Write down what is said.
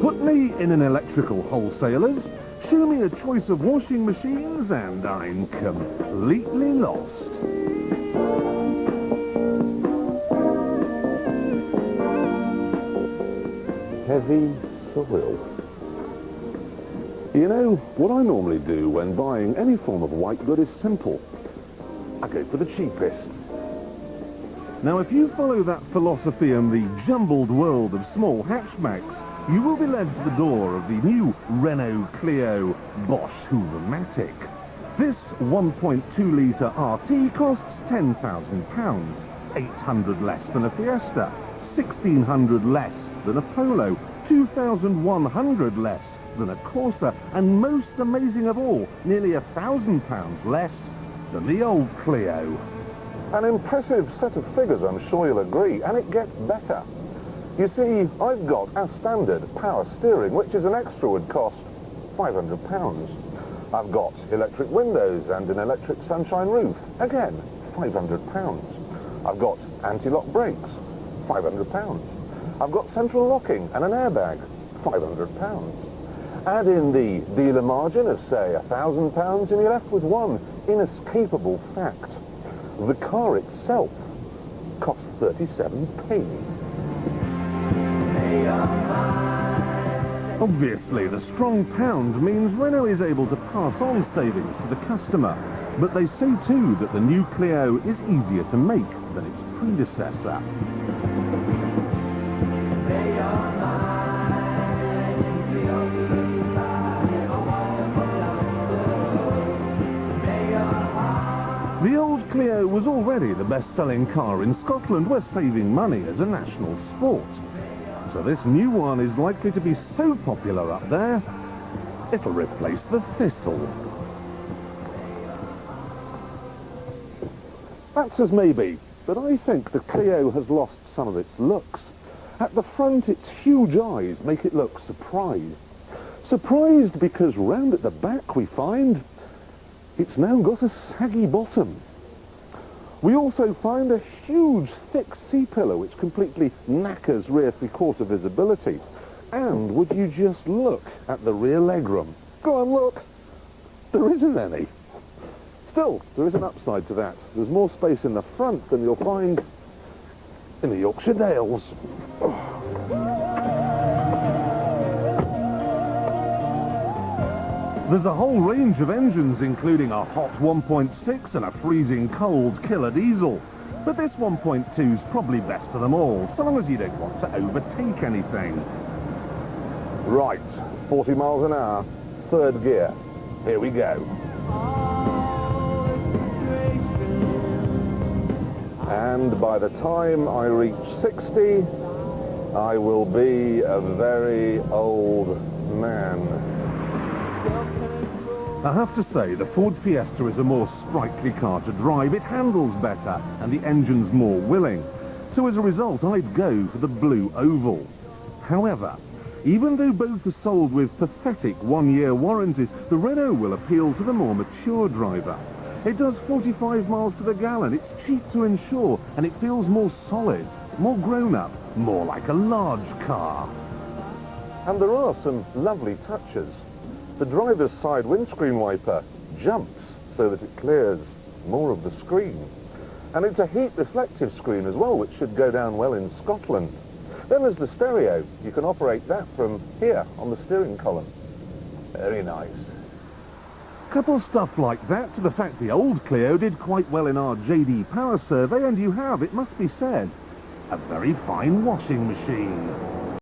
Put me in an electrical wholesaler's, show me a choice of washing machines, and I'm completely lost. Heavy soil. You know, what I normally do when buying any form of white good is simple. I go for the cheapest. Now, if you follow that philosophy in the jumbled world of small hatchbacks, you will be led to the door of the new Renault Clio Bosch Hoover-matic. This 1.2-litre RT costs £10,000, 800 less than a Fiesta, 1,600 less than a Polo, 2,100 less than a Corsa, and most amazing of all, nearly £1,000 less than the old Clio. An impressive set of figures, I'm sure you'll agree, and it gets better. You see, I've got a standard power steering, which is an extra would cost £500. I've got electric windows and an electric sunshine roof, again, £500. I've got anti-lock brakes, £500. I've got central locking and an airbag, £500. Add in the dealer margin of, say, £1,000 and you're left with one inescapable fact. The car itself costs 37p. Obviously, the strong pound means Renault is able to pass on savings to the customer, but they say too that the new Clio is easier to make than its predecessor. The old Clio was already the best-selling car in Scotland, where saving money is a national sport. So this new one is likely to be so popular up there, it'll replace the Thistle. That's as maybe, but I think the Clio has lost some of its looks. At the front, its huge eyes make it look surprised. Surprised because round at the back we find it's now got a saggy bottom. We also find a huge, thick C-pillar which completely knackers rear three-quarter visibility. And would you just look at the rear legroom? Go on, look. There isn't any. Still, there is an upside to that. There's more space in the front than you'll find in the Yorkshire Dales. There's a whole range of engines, including a hot 1.6 and a freezing cold killer diesel. But this 1.2's probably best of them all, so long as you don't want to overtake anything. Right, 40 miles an hour, third gear. Here we go. And by the time I reach 60, I will be a very old man. I have to say, the Ford Fiesta is a more sprightly car to drive. It handles better, and the engine's more willing. So as a result, I'd go for the blue oval. However, even though both are sold with pathetic one-year warranties, the Renault will appeal to the more mature driver. It does 45 miles to the gallon, it's cheap to insure, and it feels more solid, more grown-up, more like a large car. And there are some lovely touches. The driver's side windscreen wiper jumps so that it clears more of the screen. And it's a heat reflective screen as well, which should go down well in Scotland. Then there's the stereo. You can operate that from here on the steering column. Very nice. Couple stuff like that to the fact the old Clio did quite well in our JD Power survey, and you have, it must be said, a very fine washing machine.